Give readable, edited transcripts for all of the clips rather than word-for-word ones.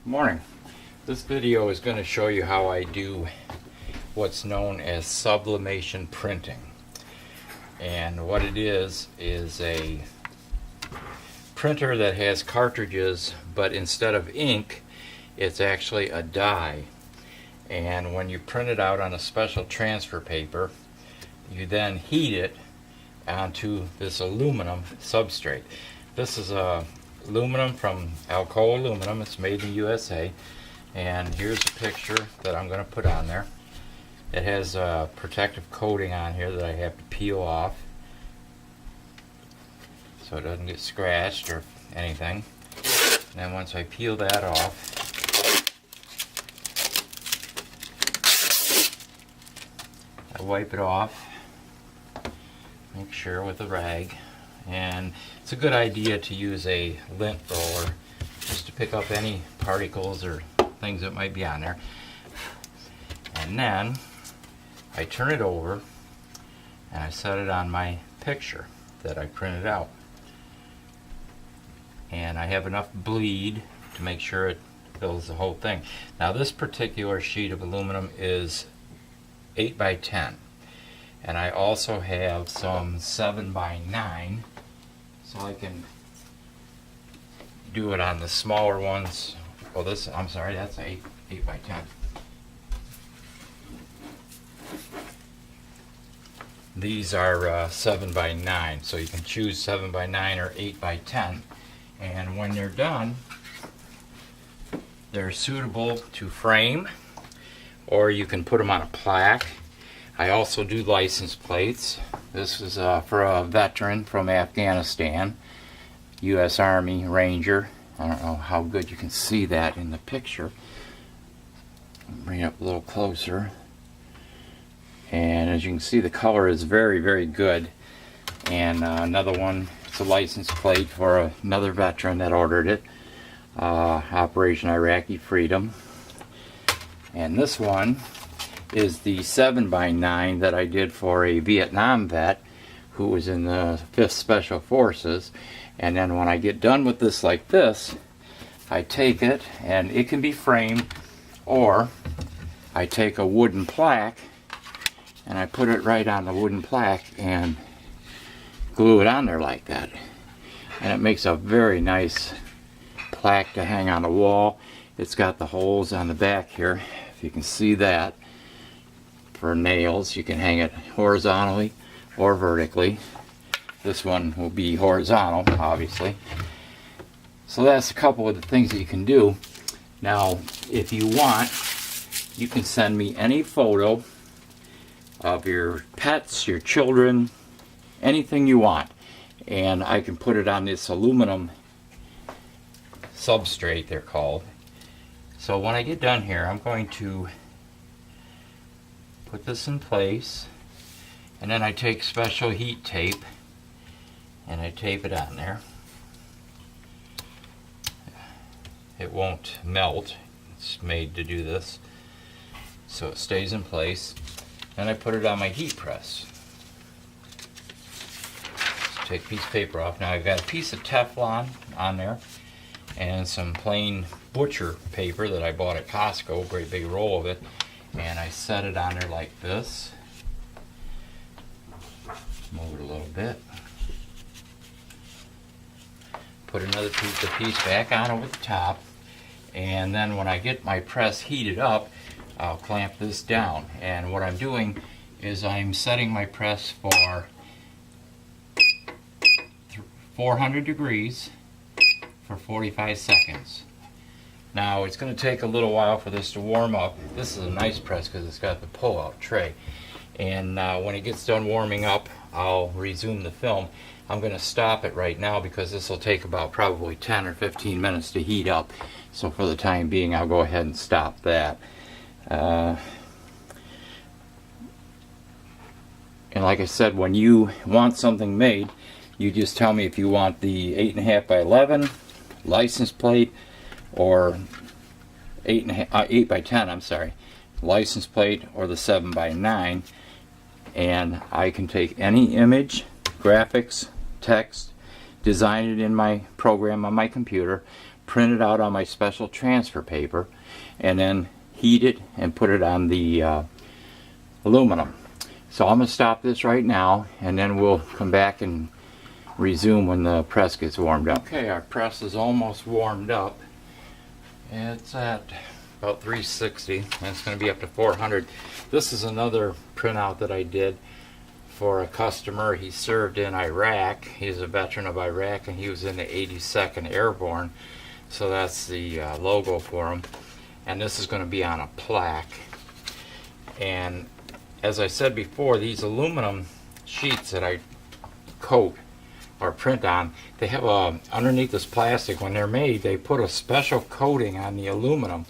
Morning. This video is going to show you how I do what's known as sublimation printing. And what it is a printer that has cartridges, but instead of ink, it's actually a dye. And when you print it out on a special transfer paper, you then heat it onto this aluminum substrate. This is aluminum from Alcoa aluminum. It's made in the USA, and here's a picture that I'm going to put on there. It has a protective coating on here that I have to peel off so it doesn't get scratched or anything. And then once I peel that off, I wipe it off, make sure with a rag. And it's a good idea to use a lint roller just to pick up any particles or things that might be on there. And then I turn it over and I set it on my picture that I printed out. And I have enough bleed to make sure it fills the whole thing. Now this particular sheet of aluminum is 8 by 10. And I also have some 7 by 9. So I can do it on the smaller ones. Well, I'm sorry, that's 8 by 10. These are 7 by 9, so you can choose 7 by 9 or 8 by 10. And when they're done, they're suitable to frame, or you can put them on a plaque. I also do license plates. This is for a veteran from Afghanistan, U.S. Army Ranger. I don't know how good you can see that in the picture. Bring it up a little closer. And as you can see, the color is very, very good. And another one, it's a license plate for another veteran that ordered it. Operation Iraqi Freedom. And this one is the 7 by 9 that I did for a Vietnam vet who was in the 5th Special Forces. And then when I get done with this like this, I take it, and it can be framed, or I take a wooden plaque and I put it right on the wooden plaque and glue it on there like that. And it makes a very nice plaque to hang on the wall. It's got the holes on the back here, if you can see that. For nails, you can hang it horizontally or vertically. This one will be horizontal, obviously. So that's a couple of the things that you can do. Now, if you want, you can send me any photo of your pets, your children, anything you want, and I can put it on this aluminum substrate, they're called. So when I get done here, I'm going to put this in place, and then I take special heat tape and I tape it on there. It won't melt, it's made to do this, so it stays in place. Then I put it on my heat press. Take a piece of paper off. Now I've got a piece of Teflon on there and some plain butcher paper that I bought at Costco, a great big roll of it. And I set it on there like this. Move it a little bit. Put another piece back on over the top. And then when I get my press heated up, I'll clamp this down. And what I'm doing is I'm setting my press for 400 degrees for 45 seconds. Now it's going to take a little while for this to warm up. This is a nice press because it's got the pull-out tray. And when it gets done warming up, I'll resume the film. I'm going to stop it right now because this will take about probably 10 or 15 minutes to heat up. So for the time being, I'll go ahead and stop that. And like I said, when you want something made, you just tell me if you want the 8.5 by 11 license plate, or 8 by 10, I'm sorry, license plate, or the 7 by 9, and I can take any image, graphics, text, design it in my program on my computer, print it out on my special transfer paper, and then heat it and put it on the aluminum. So I'm going to stop this right now, and then we'll come back and resume when the press gets warmed up. Okay, our press is almost warmed up. It's at about 360, and it's going to be up to 400. This is another printout that I did for a customer. He served in Iraq. He's a veteran of Iraq, and he was in the 82nd Airborne. So that's the logo for him. And this is going to be on a plaque. And as I said before, these aluminum sheets that I coat or print on, they have underneath this plastic, when they're made, they put a special coating on the aluminum.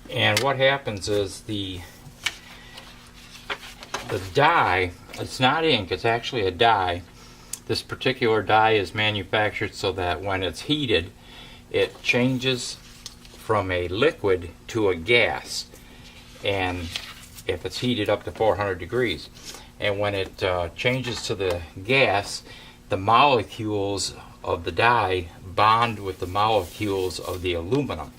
And what happens is the dye, it's not ink, it's actually a dye. This particular dye is manufactured so that when it's heated, it changes from a liquid to a gas. And if it's heated up to 400 degrees. And when it changes to the gas, the molecules of the dye bond with the molecules of the aluminum.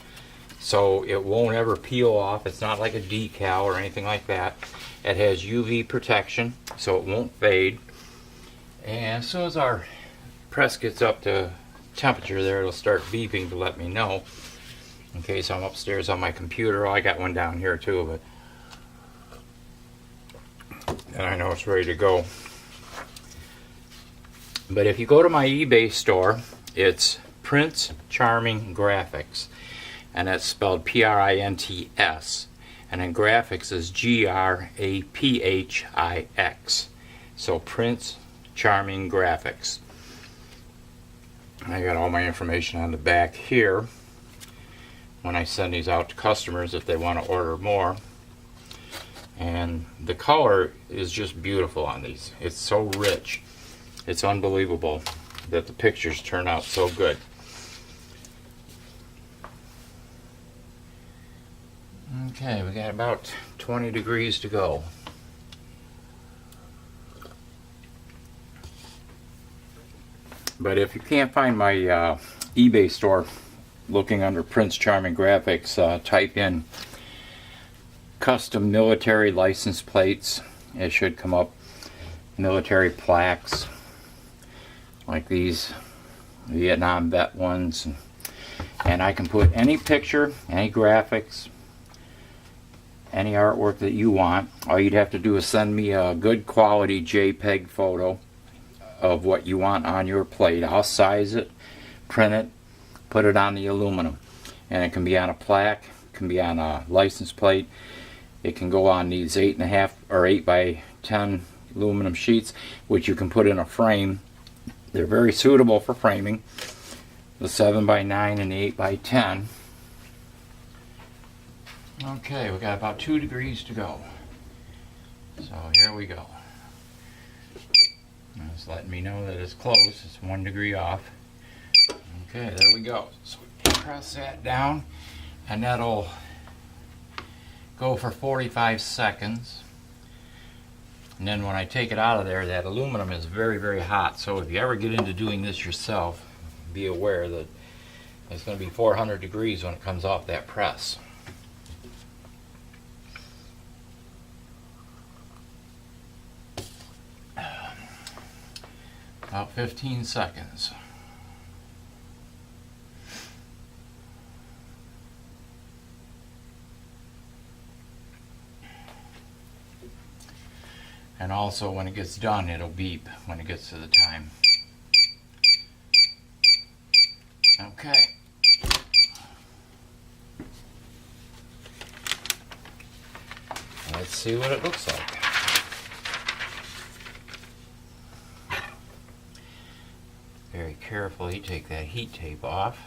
So it won't ever peel off. It's not like a decal or anything like that. It has UV protection, so it won't fade. And as soon as our press gets up to temperature there, it'll start beeping to let me know. Okay, so I'm upstairs on my computer. Oh, I got one down here too, but and I know it's ready to go. But if you go to my eBay store, it's Prince Charming Graphics, and that's spelled P-R-I-N-T-S, and then graphics is G-R-A-P-H-I-X. So Prince Charming Graphics. I got all my information on the back here when I send these out to customers if they want to order more. And the color is just beautiful on these. It's so rich. It's unbelievable that the pictures turn out so good. Okay, we got about 20 degrees to go. But if you can't find my eBay store, looking under Prince Charming Graphics, type in custom military license plates. It should come up. Military plaques like these Vietnam vet ones, and I can put any picture, any graphics, any artwork that you want. All you'd have to do is send me a good quality JPEG photo of what you want on your plate. I'll size it, print it, put it on the aluminum, and it can be on a plaque, it can be on a license plate. It can go on these 8.5 or 8 by 10 aluminum sheets, which you can put in a frame. They're very suitable for framing. The 7 by 9 and the 8 by 10. Okay, we got about 2 degrees to go. So here we go. It's letting me know that it's close. It's 1 degree off. Okay, there we go. So we press that down, and that'll go for 45 seconds. And then when I take it out of there, that aluminum is very, very hot. So if you ever get into doing this yourself, be aware that it's going to be 400 degrees when it comes off that press. About 15 seconds. And also when it gets done, it'll beep when it gets to the time. Okay. Let's see what it looks like. Very carefully take that heat tape off.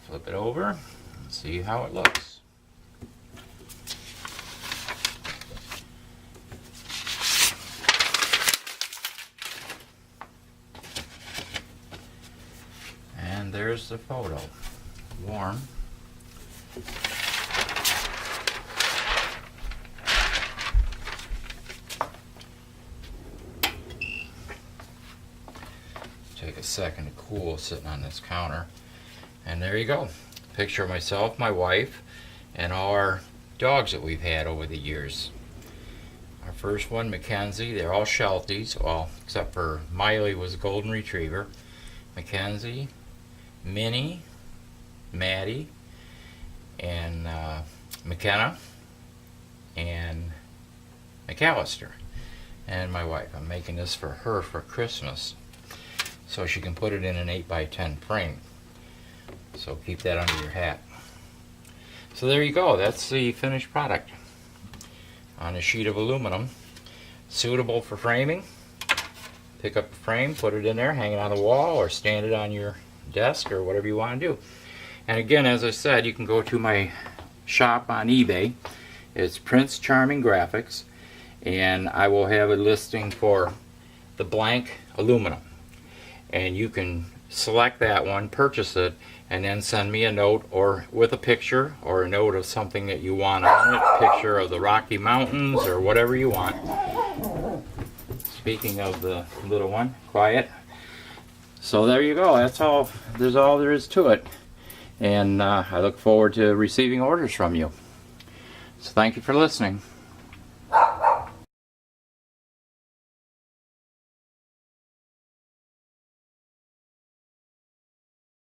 Flip it over and see how it looks. And there's the photo. Warm. a second to cool sitting on this counter. And there you go. Picture of myself, my wife, and all our dogs that we've had over the years. Our first one, Mackenzie, they're all Shelties, well, except for Miley was a golden retriever. Mackenzie, Minnie, Maddie, and McKenna, and McAllister, and my wife. I'm making this for her for Christmas, so she can put it in an 8x10 frame. So keep that under your hat. So there you go. That's the finished product on a sheet of aluminum, suitable for framing. Pick up the frame, put it in there, hang it on the wall, or stand it on your desk, or whatever you want to do. And again, as I said, you can go to my shop on eBay. It's Prince Charming Graphics, and I will have a listing for the blank aluminum. And you can select that one, purchase it, and then send me a note, or with a picture, or a note of something that you want on it, a picture of the Rocky Mountains, or whatever you want. Speaking of the little one, quiet. So there you go. That's all. There's all there is to it. And I look forward to receiving orders from you. So thank you for listening.